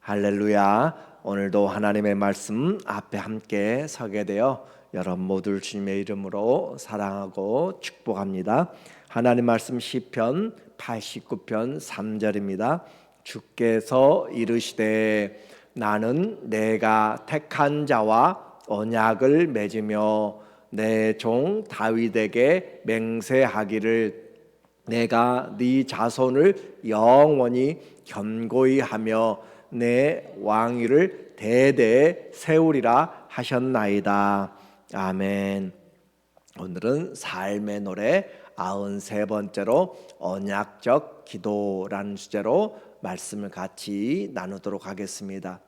할렐루야. 오늘도 하나님의 말씀 앞에 함께 서게 되어 여러분 모두를 주님의 이름으로 사랑하고 축복합니다. 하나님 말씀 시편 89편 3절입니다. 주께서 이르시되 나는 내가 택한 자와 언약을 맺으며 내 종 다윗에게 맹세하기를 내가 네 자손을 영원히 견고히 하며 내 왕위를 대대에 세우리라 하셨나이다. 아멘. 오늘은 삶의 노래 93번째로 언약적 기도라는 주제로 말씀을 같이 나누도록 하겠습니다.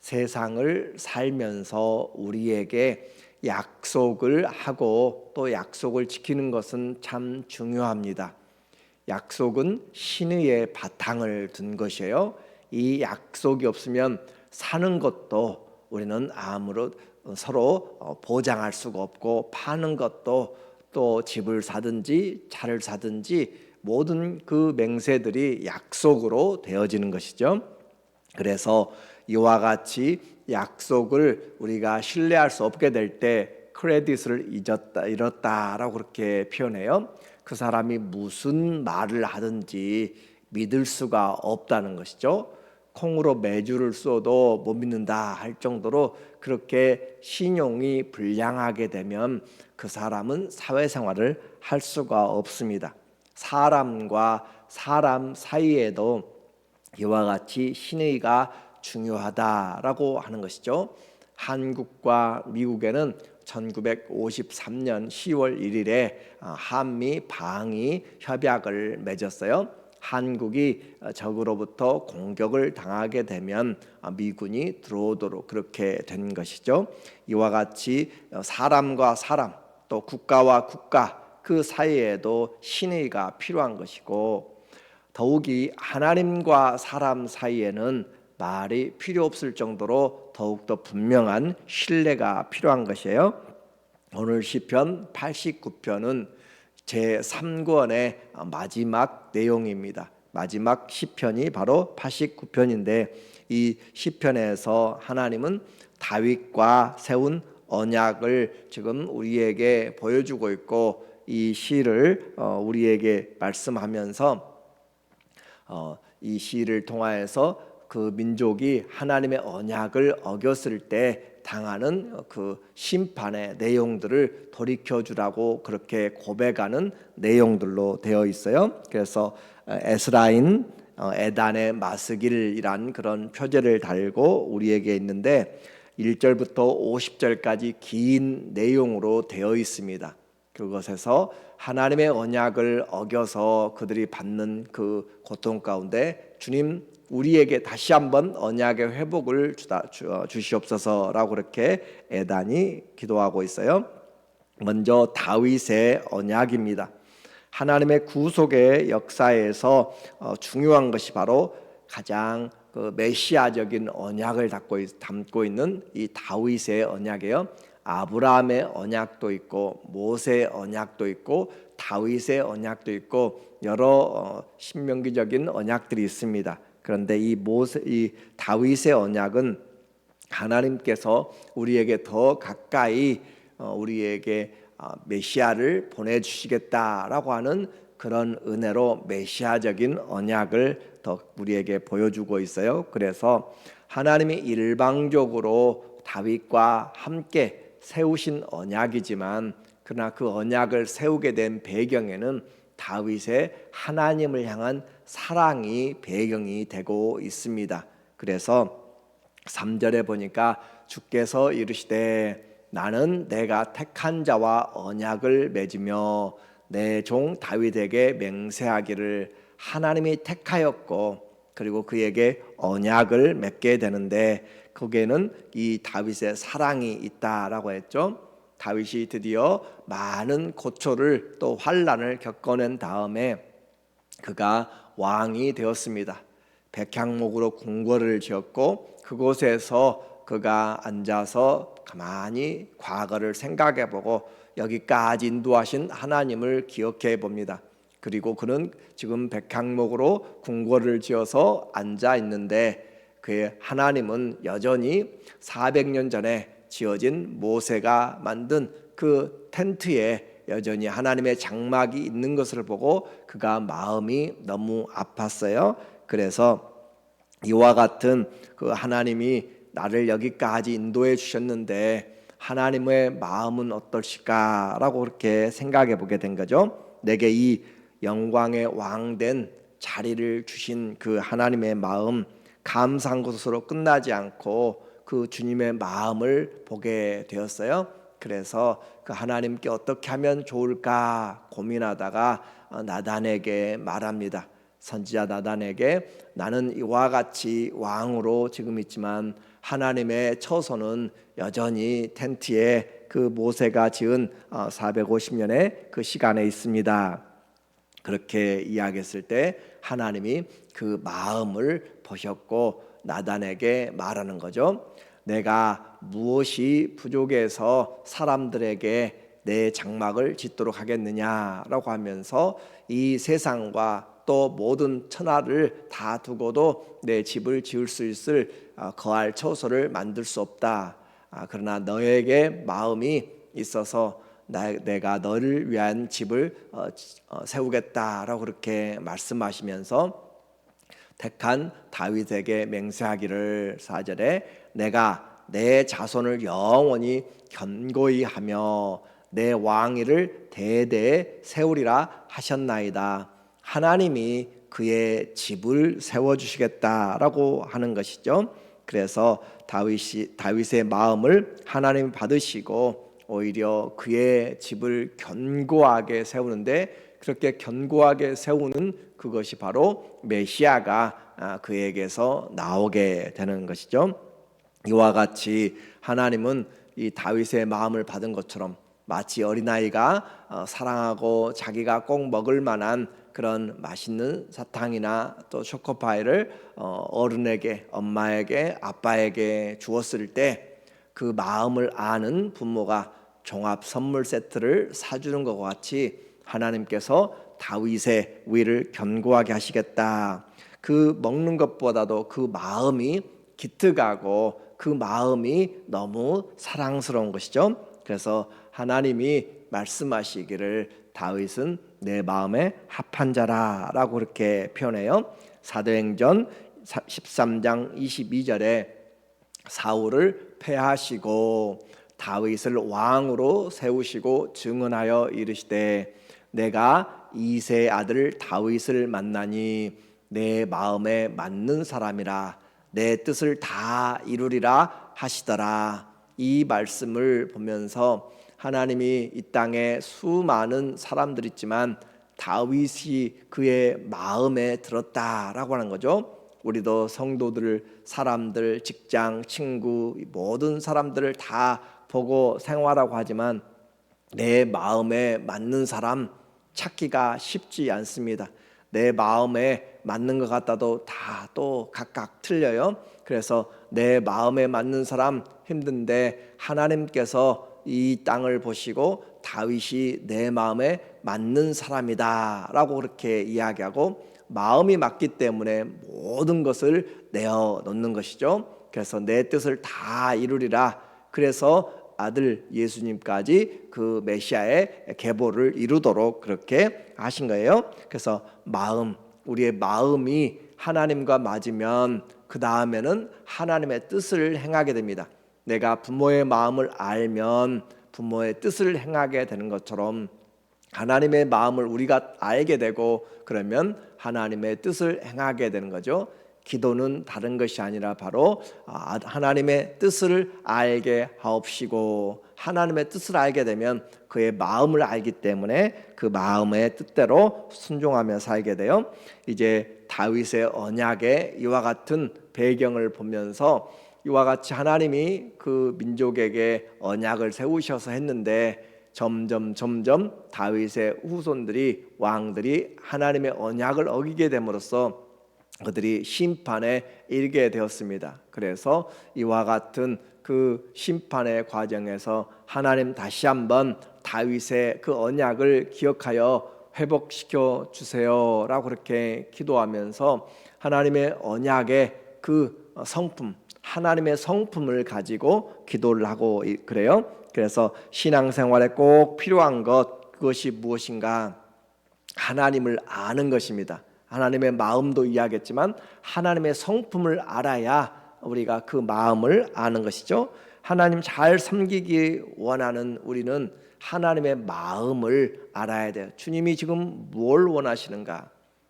세상을 살면서 우리에게 약속을 하고 또 약속을 지키는 것은 참 중요합니다. 약속은 신의의 바탕을 둔 것이에요. 이 약속이 없으면 사는 것도 우리는 아무런 서로 보장할 수가 없고, 파는 것도 또 집을 사든지 차를 사든지 모든 그 맹세들이 약속으로 되어지는 것이죠. 그래서 이와 같이 약속을 우리가 신뢰할 수 없게 될 때 크레딧을 잃었다라고 그렇게 표현해요. 그 사람이 무슨 말을 하든지 믿을 수가 없다는 것이죠. 콩으로 메주를 쏘도 못 믿는다 할 정도로 그렇게 신용이 불량하게 되면 그 사람은 사회생활을 할 수가 없습니다. 사람과 사람 사이에도 이와 같이 신의가 중요하다라고 하는 것이죠. 한국과 미국에는 1953년 10월 1일에 한미 방위 협약을 맺었어요. 한국이 적으로부터 공격을 당하게 되면 미군이 들어오도록 그렇게 된 것이죠. 이와 같이 사람과 사람 또 국가와 국가 그 사이에도 신의가 필요한 것이고, 더욱이 하나님과 사람 사이에는 말이 필요 없을 정도로 더욱더 분명한 신뢰가 필요한 것이에요. 오늘 시편 89편은 제3권의 마지막 내용입니다. 마지막 시편이 바로 89편인데 이 시편에서 하나님은 다윗과 세운 언약을 지금 우리에게 보여주고 있고, 이 시를 우리에게 말씀하면서 이 시를 통하여서 그 민족이 하나님의 언약을 어겼을 때 당하는 그 심판의 내용들을 돌이켜주라고 그렇게 고백하는 내용들로 되어 있어요. 그래서 에스라인 에단의 마스길이란 그런 표제를 달고 우리에게 있는데 1절부터 50절까지 긴 내용으로 되어 있습니다. 그것에서 하나님의 언약을 어겨서 그들이 받는 그 고통 가운데 주님 우리에게 다시 한번 언약의 회복을 주시옵소서라고 그렇게 에단이 기도하고 있어요. 먼저 다윗의 언약입니다. 하나님의 구속의 역사에서 중요한 것이 바로 가장 그 메시아적인 언약을 담고 있는 이 다윗의 언약이에요. 아브라함의 언약도 있고 모세의 언약도 있고 다윗의 언약도 있고 여러 신명기적인 언약들이 있습니다. 그런데 이 다윗의 언약은 하나님께서 우리에게 더 가까이 우리에게 메시아를 보내주시겠다라고 하는 그런 은혜로 메시아적인 언약을 더 우리에게 보여주고 있어요. 그래서 하나님이 일방적으로 다윗과 함께 세우신 언약이지만, 그러나 그 언약을 세우게 된 배경에는 다윗의 하나님을 향한 사랑이 배경이 되고 있습니다. 그래서 3절에 보니까 주께서 이르시되 나는 내가 택한 자와 언약을 맺으며 내 종 다윗에게 맹세하기를, 하나님이 택하였고 그리고 그에게 언약을 맺게 되는데 거기에는 이 다윗의 사랑이 있다라고 했죠. 다윗이 드디어 많은 고초를 또 환난을 겪어낸 다음에 그가 왕이 되었습니다. 백향목으로 궁궐을 지었고 그곳에서 그가 앉아서 가만히 과거를 생각해보고 여기까지 인도하신 하나님을 기억해 봅니다. 그리고 그는 지금 백향목으로 궁궐을 지어서 앉아 있는데 그의 하나님은 여전히 400년 전에 지어진 모세가 만든 그 텐트에 여전히 하나님의 장막이 있는 것을 보고 그가 마음이 너무 아팠어요. 그래서 이와 같은 그 하나님이 나를 여기까지 인도해 주셨는데 하나님의 마음은 어떠실까라고 그렇게 생각해 보게 된 거죠. 내게 이 영광의 왕된 자리를 주신 그 하나님의 마음, 감사한 것으로 끝나지 않고 그 주님의 마음을 보게 되었어요. 그래서 그 하나님께 어떻게 하면 좋을까 고민하다가 나단에게 말합니다. 선지자 나단에게 나는 이와 같이 왕으로 지금 있지만 하나님의 처소는 여전히 텐트에 그 모세가 지은 450년의 그 시간에 있습니다. 그렇게 이야기했을 때 하나님이 그 마음을 보셨고 나단에게 말하는 거죠. 내가 무엇이 부족해서 사람들에게 내 장막을 짓도록 하겠느냐라고 하면서 이 세상과 또 모든 천하를 다 두고도 내 집을 지을 수 있을 거할 처소를 만들 수 없다. 그러나 너에게 마음이 있어서 내가 너를 위한 집을 세우겠다라고 그렇게 말씀하시면서 택한 다윗에게 맹세하기를 4절에 내가 내 자손을 영원히 견고히 하며 내 왕위를 대대에 세우리라 하셨나이다. 하나님이 그의 집을 세워주시겠다라고 하는 것이죠. 그래서 다윗의 마음을 하나님이 받으시고 오히려 그의 집을 견고하게 세우는데 그렇게 견고하게 세우는 그것이 바로 메시아가 그에게서 나오게 되는 것이죠. 이와 같이 하나님은 이 다윗의 마음을 받은 것처럼 마치 어린아이가 사랑하고 자기가 꼭 먹을 만한 그런 맛있는 사탕이나 또 초코파이를 어른에게, 엄마에게, 아빠에게 주었을 때 그 마음을 아는 부모가 종합 선물 세트를 사주는 것과 같이 하나님께서 다윗의 위를 견고하게 하시겠다. 그 먹는 것보다도 그 마음이 기특하고 그 마음이 너무 사랑스러운 것이죠. 그래서 하나님이 말씀하시기를 다윗은 내 마음에 합한 자라라고 그렇게 표현해요. 사도행전 13장 22절에 사울을 패하시고 다윗을 왕으로 세우시고 증언하여 이르시되 내가 이새의 아들 다윗을 만나니 내 마음에 맞는 사람이라 내 뜻을 다 이루리라 하시더라. 이 말씀을 보면서 하나님이 이 땅에 수많은 사람들이 있지만 다윗이 그의 마음에 들었다라고 하는 거죠. 우리도 성도들, 사람들, 직장, 친구 모든 사람들을 다 보고 생활하고 하지만 내 마음에 맞는 사람 찾기가 쉽지 않습니다. 내 마음에 맞는 것 같아도 다 또 각각 틀려요. 그래서 내 마음에 맞는 사람 힘든데 하나님께서 이 땅을 보시고 다윗이 내 마음에 맞는 사람이다 라고 그렇게 이야기하고 마음이 맞기 때문에 모든 것을 내어 놓는 것이죠. 그래서 내 뜻을 다 이루리라. 그래서 아들 예수님까지 그 메시아의 계보를 이루도록 그렇게 하신 거예요. 그래서 마음, 우리의 마음이 하나님과 맞으면 그 다음에는 하나님의 뜻을 행하게 됩니다. 내가 부모의 마음을 알면 부모의 뜻을 행하게 되는 것처럼 하나님의 마음을 우리가 알게 되고 그러면 하나님의 뜻을 행하게 되는 거죠. 기도는 다른 것이 아니라 바로 하나님의 뜻을 알게 하옵시고 하나님의 뜻을 알게 되면 그의 마음을 알기 때문에 그 마음의 뜻대로 순종하며 살게 돼요. 이제 다윗의 언약의 이와 같은 배경을 보면서 이와 같이 하나님이 그 민족에게 언약을 세우셔서 했는데 점점 다윗의 후손들이 왕들이 하나님의 언약을 어기게 됨으로써 그들이 심판에 이르게 되었습니다. 그래서 이와 같은 그 심판의 과정에서 하나님 다시 한번 다윗의 그 언약을 기억하여 회복시켜 주세요라고 그렇게 기도하면서 하나님의 언약의 그 성품, 하나님의 성품을 가지고 기도를 하고 그래요. 그래서 신앙생활에 꼭 필요한 그것이 무엇인가? 하나님을 아는 것입니다. 하나님의 마음도 이해하겠지만 하나님의 성품을 알아야 우리가 그 마음을 아는 것이죠. 하나님 잘 섬기기 원하는 우리는 하나님의 마음을 알아야 돼요. 주님이 지금 뭘 원하시는가?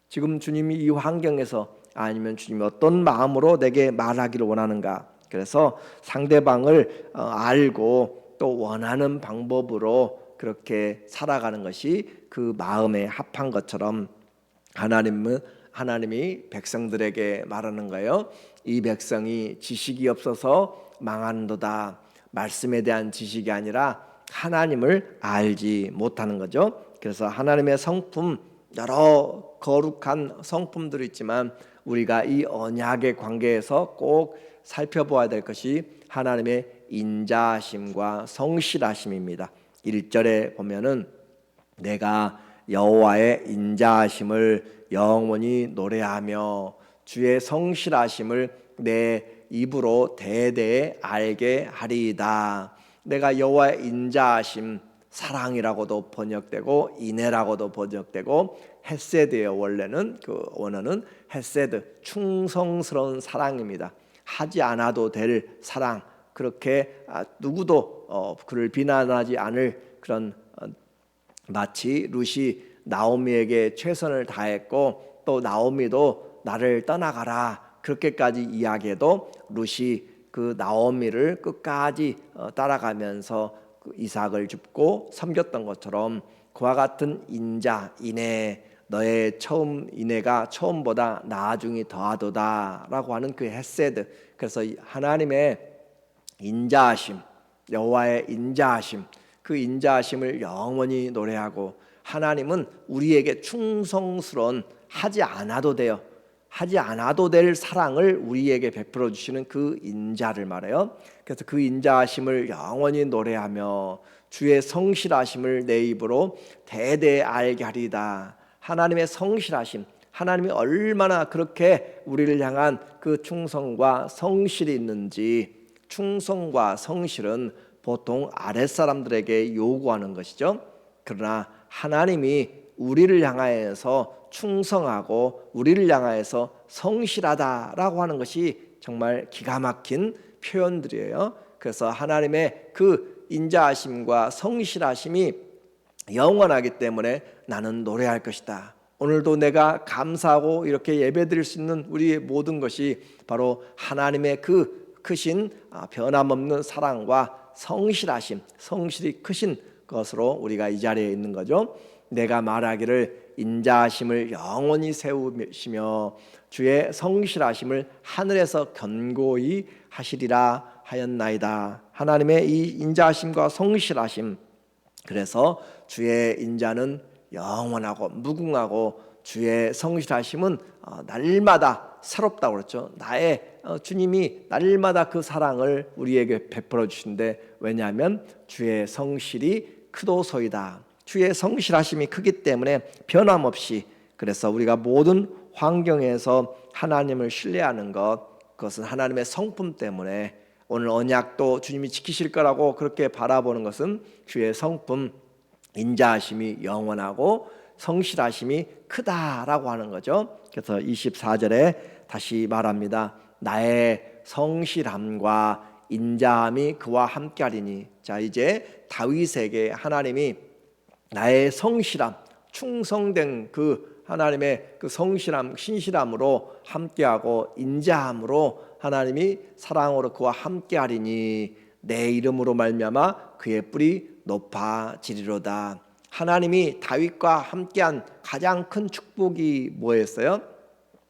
지금 주님이 이 환경에서 아니면 주님이 어떤 마음으로 내게 말하기를 원하는가? 그래서 상대방을 알고 또 원하는 방법으로 그렇게 살아가는 것이 그 마음에 합한 것처럼 하나님이 백성들에게 말하는 거예요. 이 백성이 지식이 없어서 망하는도다. 말씀에 대한 지식이 아니라 하나님을 알지 못하는 거죠. 그래서 하나님의 성품, 여러 거룩한 성품들이 있지만 우리가 이 언약의 관계에서 꼭 살펴보아야 될 것이 하나님의 인자하심과 성실하심입니다. 1절에 보면은 내가 여호와의 인자하심을 영원히 노래하며 주의 성실하심을 내 입으로 대대에 알게 하리이다. 내가 여호와의 인자하심, 사랑이라고도 번역되고 인애라고도 번역되고 헤세드예요. 원래는 그 원어는 헤세드, 충성스러운 사랑입니다. 하지 않아도 될 사랑, 그렇게 누구도 그를 비난하지 않을 그런, 마치 룻이 나오미에게 최선을 다했고 또 나오미도 나를 떠나가라 그렇게까지 이야기해도 룻이 그 나오미를 끝까지 따라가면서 그 이삭을 줍고 섬겼던 것처럼 그와 같은 인자, 인애, 너의 인애가 처음보다 나중이 더하도다라고 하는 그 헤세드. 그래서 하나님의 인자하심, 여호와의 인자하심, 그 인자하심을 영원히 노래하고 하나님은 우리에게 충성스러운 하지 않아도 돼요. 하지 않아도 될 사랑을 우리에게 베풀어 주시는 그 인자를 말해요. 그래서 그 인자하심을 영원히 노래하며 주의 성실하심을 내 입으로 대대에 알게 하리이다. 하나님의 성실하심, 하나님이 얼마나 그렇게 우리를 향한 그 충성과 성실이 있는지. 충성과 성실은 보통 아랫사람들에게 요구하는 것이죠. 그러나 하나님이 우리를 향하여서 충성하고 우리를 향하여서 성실하다라고 하는 것이 정말 기가 막힌 표현들이에요. 그래서 하나님의 그 인자하심과 성실하심이 영원하기 때문에 나는 노래할 것이다. 오늘도 내가 감사하고 이렇게 예배드릴 수 있는 우리의 모든 것이 바로 하나님의 그 크신 변함없는 사랑과 성실하심, 성실이 크신 것으로 우리가 이 자리에 있는 거죠. 내가 말하기를 인자하심을 영원히 세우시며 주의 성실하심을 하늘에서 견고히 하시리라 하였나이다. 하나님의 이 인자하심과 성실하심, 그래서 주의 인자는 영원하고 무궁하고 주의 성실하심은 날마다 새롭다고 그랬죠. 나의 주님이 날마다 그 사랑을 우리에게 베풀어 주신데, 왜냐하면 주의 성실이 크도소이다. 주의 성실하심이 크기 때문에 변함없이, 그래서 우리가 모든 환경에서 하나님을 신뢰하는 그것은 하나님의 성품 때문에 오늘 언약도 주님이 지키실 거라고 그렇게 바라보는 것은 주의 성품, 인자하심이 영원하고 성실하심이 크다라고 하는 거죠. 그래서 24절에 다시 말합니다. 나의 성실함과 인자함이 그와 함께하리니. 자, 이제 다윗에게 하나님이 나의 성실함, 충성된 그 하나님의 그 성실함, 신실함으로 함께하고 인자함으로 하나님이 사랑으로 그와 함께하리니 내 이름으로 말미암아 그의 뿔이 높아지리로다. 하나님이 다윗과 함께한 가장 큰 축복이 뭐였어요?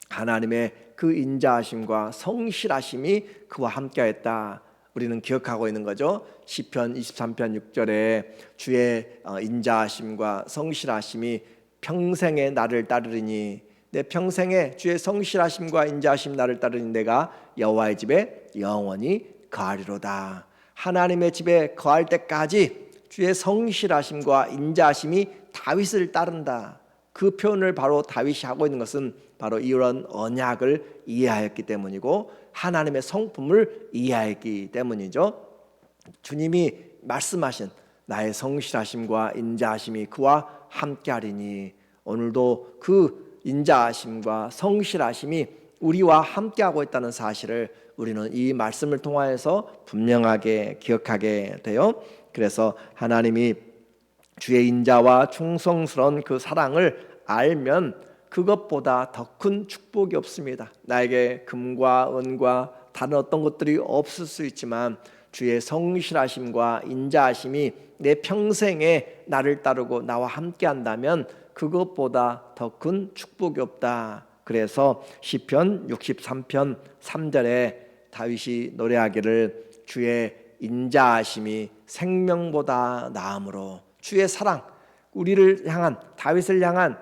하나님의 그 인자하심과 성실하심이 그와 함께했다. 우리는 기억하고 있는 거죠. 시편 23편 6절에 주의 인자하심과 성실하심이 평생에 나를 따르리니, 내 평생에 주의 성실하심과 인자하심 나를 따르니 내가 여호와의 집에 영원히 거하리로다. 하나님의 집에 거할 때까지 주의 성실하심과 인자하심이 다윗을 따른다. 그 표현을 바로 다윗이 하고 있는 것은 바로 이런 언약을 이해하였기 때문이고 하나님의 성품을 이해하였기 때문이죠. 주님이 말씀하신 나의 성실하심과 인자하심이 그와 함께하리니, 오늘도 그 인자하심과 성실하심이 우리와 함께하고 있다는 사실을 우리는 이 말씀을 통하여서 분명하게 기억하게 돼요. 그래서 하나님이 주의 인자와 충성스러운 그 사랑을 알면 그것보다 더 큰 축복이 없습니다. 나에게 금과 은과 다른 어떤 것들이 없을 수 있지만 주의 성실하심과 인자하심이 내 평생에 나를 따르고 나와 함께 한다면 그것보다 더 큰 축복이 없다. 그래서 시편 63편 3절에 다윗이 노래하기를 주의 인자하심이 생명보다 나음으로, 주의 사랑, 우리를 향한, 다윗을 향한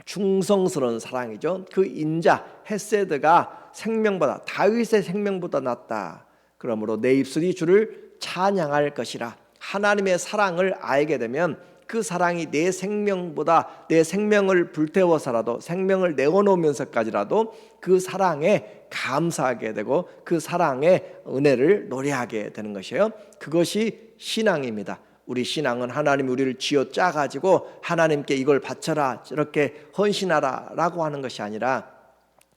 충성스러운 사랑이죠. 그 인자 헤세드가 생명보다, 다윗의 생명보다 낫다. 그러므로 내 입술이 주를 찬양할 것이라. 하나님의 사랑을 알게 되면 그 사랑이 내 생명보다, 내 생명을 불태워서라도, 생명을 내어놓으면서까지라도 그 사랑에 감사하게 되고 그 사랑의 은혜를 노래하게 되는 것이에요. 그것이 신앙입니다. 우리 신앙은 하나님이 우리를 쥐어짜 가지고 하나님께 이걸 바쳐라, 이렇게 헌신하라 라고 하는 것이 아니라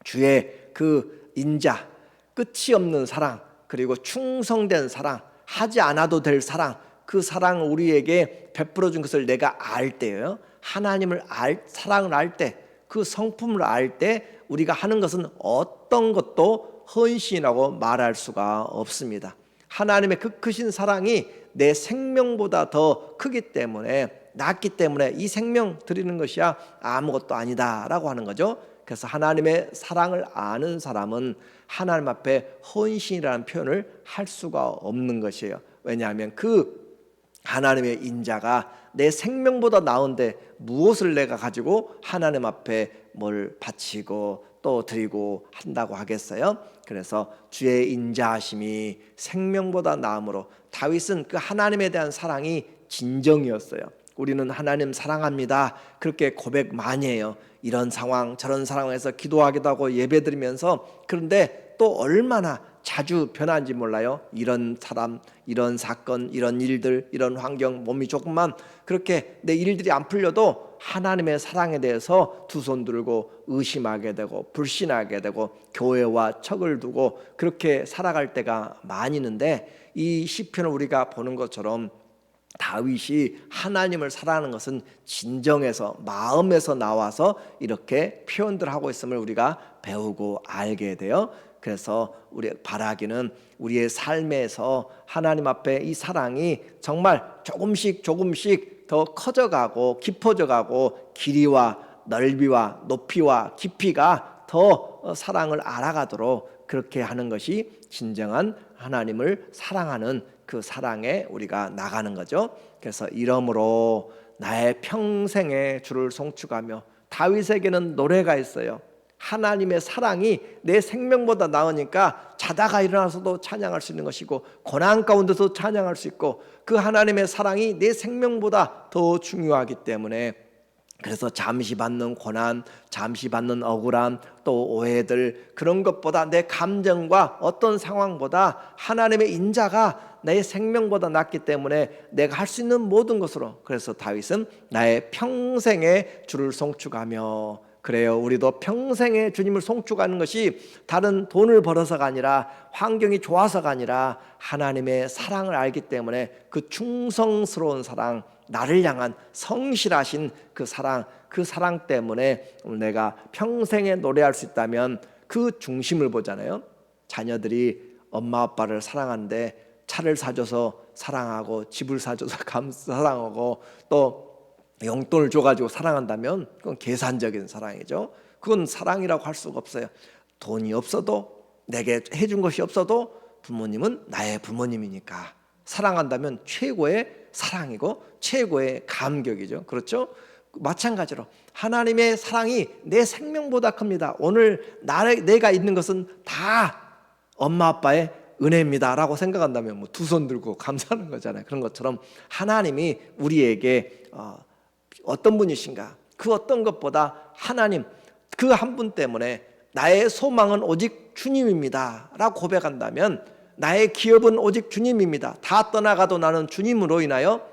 주의 그 인자, 끝이 없는 사랑, 그리고 충성된 사랑, 하지 않아도 될 사랑, 그 사랑을 우리에게 베풀어 준 것을 내가 알 때예요. 하나님을 사랑을 알 때, 그 성품을 알 때 우리가 하는 것은 어떤 것도 헌신이라고 말할 수가 없습니다. 하나님의 그 크신 사랑이 내 생명보다 더 크기 때문에, 낫기 때문에 이 생명 드리는 것이야 아무것도 아니다라고 하는 거죠. 그래서 하나님의 사랑을 아는 사람은 하나님 앞에 헌신이라는 표현을 할 수가 없는 것이에요. 왜냐하면 그 하나님의 인자가 내 생명보다 나은데 무엇을 내가 가지고 하나님 앞에 뭘 바치고 또 드리고 한다고 하겠어요? 그래서 주의 인자하심이 생명보다 나음으로, 다윗은 그 하나님에 대한 사랑이 진정이었어요. 우리는 하나님 사랑합니다, 그렇게 고백 많이 해요. 이런 상황 저런 상황에서 기도하기도 하고 예배드리면서. 그런데 또 얼마나 자주 변한지 몰라요. 이런 사람, 이런 사건, 이런 일들, 이런 환경, 몸이 조금만 그렇게 내 일들이 안 풀려도 하나님의 사랑에 대해서 두 손 들고 의심하게 되고 불신하게 되고 교회와 척을 두고 그렇게 살아갈 때가 많이 있는데, 이 시편을 우리가 보는 것처럼 다윗이 하나님을 사랑하는 것은 진정에서, 마음에서 나와서 이렇게 표현들 하고 있음을 우리가 배우고 알게 돼요. 그래서 우리 바라기는 우리의 삶에서 하나님 앞에 이 사랑이 정말 조금씩 더 커져가고 깊어져가고 길이와 넓이와 높이와 깊이가 더 사랑을 알아가도록 그렇게 하는 것이 진정한 하나님을 사랑하는 그 사랑에 우리가 나가는 거죠. 그래서 이러므로 나의 평생에 주를 송축하며, 다윗에게는 노래가 있어요. 하나님의 사랑이 내 생명보다 나으니까 자다가 일어나서도 찬양할 수 있는 것이고, 고난 가운데서 찬양할 수 있고, 그 하나님의 사랑이 내 생명보다 더 중요하기 때문에, 그래서 잠시 받는 고난, 잠시 받는 억울함, 또 오해들, 그런 것보다, 내 감정과 어떤 상황보다 하나님의 인자가 내 생명보다 낫기 때문에 내가 할 수 있는 모든 것으로, 그래서 다윗은 나의 평생에 주를 송축하며, 그래요, 우리도 평생에 주님을 송축하는 것이 다른 돈을 벌어서가 아니라, 환경이 좋아서가 아니라 하나님의 사랑을 알기 때문에, 그 충성스러운 사랑, 나를 향한 성실하신 그 사랑 때문에 내가 평생에 노래할 수 있다면 그 중심을 보잖아요. 자녀들이 엄마 아빠를 사랑하는데 차를 사줘서 사랑하고, 집을 사줘서 사랑하고, 또 용돈을 줘가지고 사랑한다면 그건 계산적인 사랑이죠. 그건 사랑이라고 할 수가 없어요. 돈이 없어도, 내게 해준 것이 없어도 부모님은 나의 부모님이니까 사랑한다면 최고의 사랑이고 최고의 감격이죠. 그렇죠? 마찬가지로 하나님의 사랑이 내 생명보다 큽니다. 오늘 내가 있는 것은 다 엄마 아빠의 은혜입니다 라고 생각한다면 뭐 두 손 들고 감사하는 거잖아요. 그런 것처럼 하나님이 우리에게 어떤 분이신가, 그 어떤 것보다 하나님 그 한 분 때문에 나의 소망은 오직 주님입니다 라고 고백한다면, 나의 기업은 오직 주님입니다, 다 떠나가도 나는 주님으로 인하여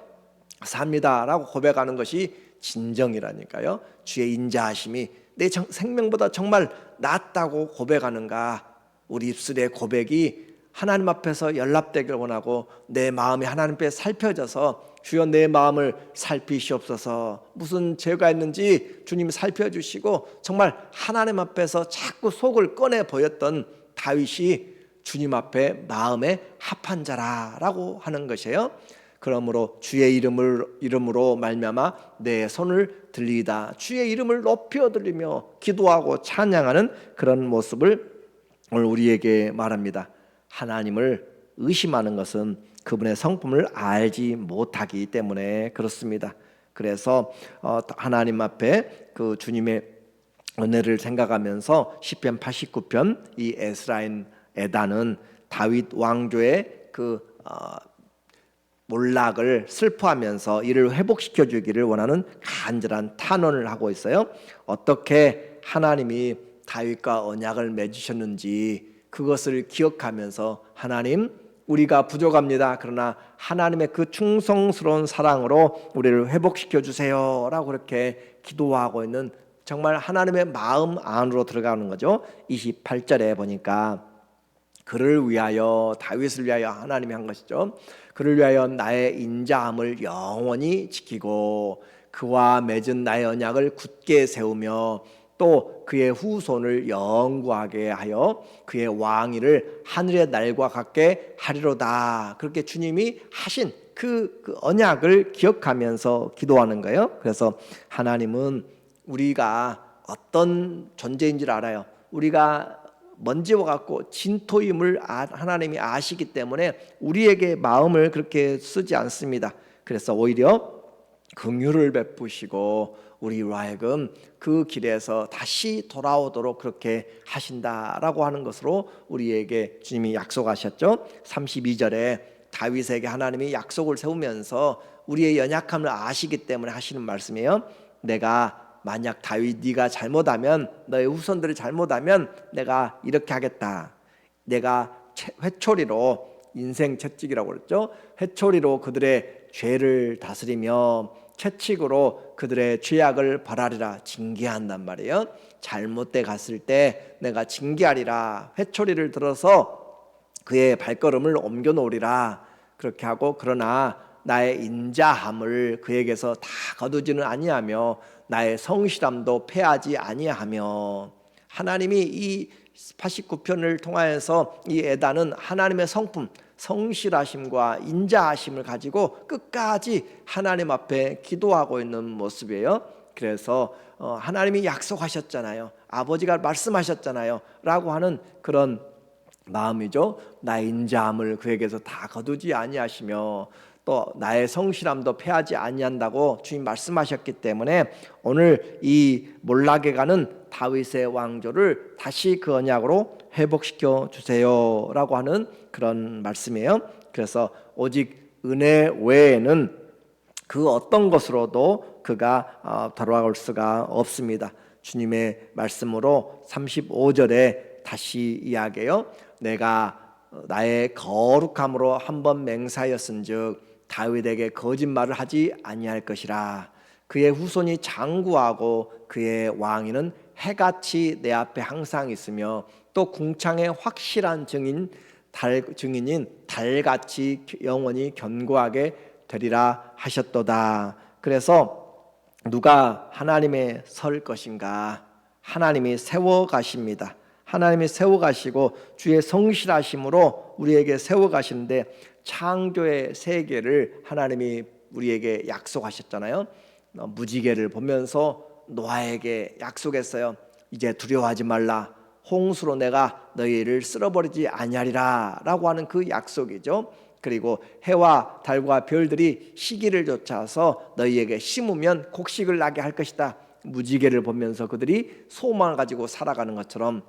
삽니다 라고 고백하는 것이 진정이라니까요. 주의 인자하심이 내 생명보다 정말 낫다고 고백하는가, 우리 입술의 고백이 하나님 앞에서 연락되길 원하고 내 마음이 하나님 앞에 살펴져서 주여 내 마음을 살피시옵소서, 무슨 죄가 있는지 주님 살펴주시고 정말 하나님 앞에서 자꾸 속을 꺼내 보였던 다윗이 주님 앞에 마음에 합한 자라라고 하는 것이에요. 그러므로 주의 이름으로 말미암아 내 손을 들리다, 주의 이름을 높여 들리며 기도하고 찬양하는 그런 모습을 오늘 우리에게 말합니다. 하나님을 의심하는 것은 그분의 성품을 알지 못하기 때문에 그렇습니다. 그래서 하나님 앞에 그 주님의 은혜를 생각하면서 시편 89편 이 에스라인 에단은 다윗 왕조의 그 몰락을 슬퍼하면서 이를 회복시켜 주기를 원하는 간절한 탄원을 하고 있어요. 어떻게 하나님이 다윗과 언약을 맺으셨는지 그것을 기억하면서, 하나님 우리가 부족합니다, 그러나 하나님의 그 충성스러운 사랑으로 우리를 회복시켜 주세요 라고 그렇게 기도하고 있는, 정말 하나님의 마음 안으로 들어가는 거죠. 28절에 보니까 그를 위하여, 다윗을 위하여 하나님이 한 것이죠. 그를 위하여 나의 인자함을 영원히 지키고 그와 맺은 나의 언약을 굳게 세우며 또 그의 후손을 영구하게 하여 그의 왕위를 하늘의 날과 같게 하리로다. 그렇게 주님이 하신 그 언약을 기억하면서 기도하는 거예요. 그래서 하나님은 우리가 어떤 존재인지를 알아요. 우리가 먼지와 같고 진토임을 하나님이 아시기 때문에 우리에게 마음을 그렇게 쓰지 않습니다. 그래서 오히려 긍휼을 베푸시고 우리로 하여금 그 길에서 다시 돌아오도록 그렇게 하신다라고 하는 것으로 우리에게 주님이 약속하셨죠. 32절에 다윗에게 하나님이 약속을 세우면서 우리의 연약함을 아시기 때문에 하시는 말씀이에요. 내가 만약 다윗 네가 잘못하면, 너의 후손들이 잘못하면 내가 이렇게 하겠다. 내가 회초리로, 인생 채찍이라고 그랬죠. 회초리로 그들의 죄를 다스리며 채찍으로 그들의 죄악을 벌하리라. 징계한단 말이에요. 잘못돼 갔을 때 내가 징계하리라. 회초리를 들어서 그의 발걸음을 옮겨 놓으리라. 그렇게 하고, 그러나 나의 인자함을 그에게서 다 거두지는 아니하며 나의 성실함도 패하지 아니하며. 하나님이 이 89편을 통하여서 이 에단은 하나님의 성품, 성실하심과 인자하심을 가지고 끝까지 하나님 앞에 기도하고 있는 모습이에요. 그래서 하나님이 약속하셨잖아요, 아버지가 말씀하셨잖아요 라고 하는 그런 마음이죠. 나의 인자함을 그에게서 다 거두지 아니하시며 또 나의 성실함도 패하지 아니한다고 주님 말씀하셨기 때문에 오늘 이 몰락에 가는 다윗의 왕조를 다시 그 언약으로 회복시켜 주세요 라고 하는 그런 말씀이에요. 그래서 오직 은혜 외에는 그 어떤 것으로도 그가 돌아올 수가 없습니다. 주님의 말씀으로 35절에 다시 이야기해요. 내가 나의 거룩함으로 한번 맹세하였은즉 다윗에게 거짓말을 하지 아니할 것이라. 그의 후손이 장구하고 그의 왕위는 해같이 내 앞에 항상 있으며 또 궁창의 확실한 증인인 달같이 영원히 견고하게 되리라 하셨도다. 그래서 누가 하나님의 설 것인가? 하나님이 세워 가십니다. 하나님이 세워 가시고 주의 성실하심으로 우리에게 세워 가시는데, 창조의 세계를 하나님이 우리에게 약속하셨잖아요. 무지개를 보면서 노아에게 약속했어요. 이제 두려워하지 말라. 홍수로 내가 너희를 쓸어버리지 아니하리라 라고 하는 그 약속이죠. 그리고 해와 달과 별들이 시기를 좇아서 너희에게 심으면 곡식을 나게 할 것이다. 무지개를 보면서 그들이 소망을 가지고 살아가는 것처럼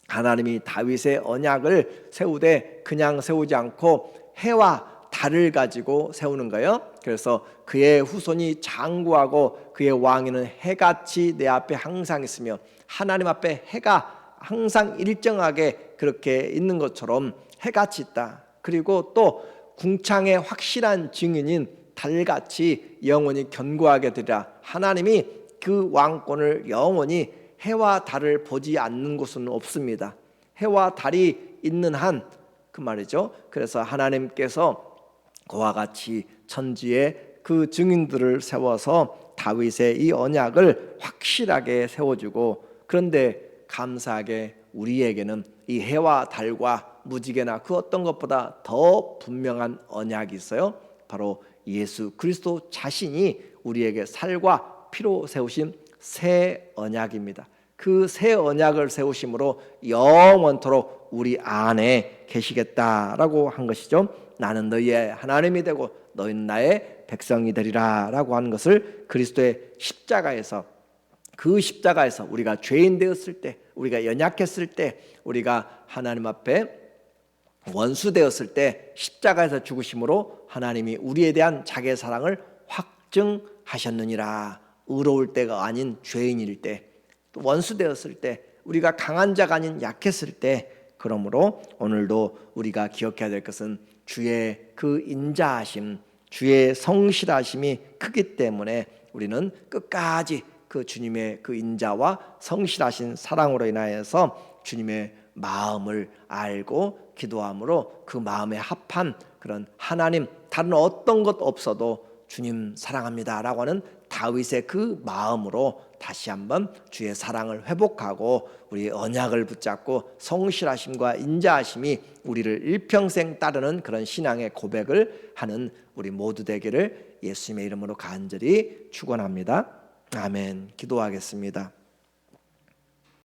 하나님이 다윗의 언약을 세우되 그냥 세우지 않고 해와 달을 가지고 세우는 거예요. 그래서 그의 후손이 장구하고 그의 왕위는 해같이 내 앞에 항상 있으며, 하나님 앞에 해가 항상 일정하게 그렇게 있는 것처럼 해같이 있다. 그리고 또 궁창의 확실한 증인인 달같이 영원히 견고하게 되리라. 하나님이 그 왕권을 영원히 해와 달을 보지 않는 곳은 없습니다. 해와 달이 있는 한 그 말이죠. 그래서 하나님께서 그와 같이 천지에 그 증인들을 세워서 다윗의 이 언약을 확실하게 세워주고, 그런데 감사하게 우리에게는 이 해와 달과 무지개나 그 어떤 것보다 더 분명한 언약이 있어요. 바로 예수 그리스도 자신이 우리에게 살과 피로 세우신 새 언약입니다. 그 새 언약을 세우심으로 영원토록 우리 안에 계시겠다라고 한 것이죠. 나는 너희의 하나님이 되고 너희는 나의 백성이 되리라 라고 하는 것을 그리스도의 십자가에서, 그 십자가에서 우리가 죄인 되었을 때, 우리가 연약했을 때, 우리가 하나님 앞에 원수 되었을 때 십자가에서 죽으심으로 하나님이 우리에 대한 자기의 사랑을 확증하셨느니라. 의로울 때가 아닌 죄인일 때, 또 원수 되었을 때, 우리가 강한 자가 아닌 약했을 때, 그러므로 오늘도 우리가 기억해야 될 것은 주의 그 인자하심, 주의 성실하심이 크기 때문에 우리는 끝까지 그 주님의 그 인자와 성실하신 사랑으로 인하여서 주님의 마음을 알고 기도함으로 그 마음에 합한 그런 하나님, 다른 어떤 것 없어도 주님 사랑합니다 라고 하는 다윗의 그 마음으로 다시 한번 주의 사랑을 회복하고 우리 언약을 붙잡고 성실하심과 인자하심이 우리를 일평생 따르는 그런 신앙의 고백을 하는 우리 모두 되기를 예수님의 이름으로 간절히 축원합니다. 아멘. 기도하겠습니다.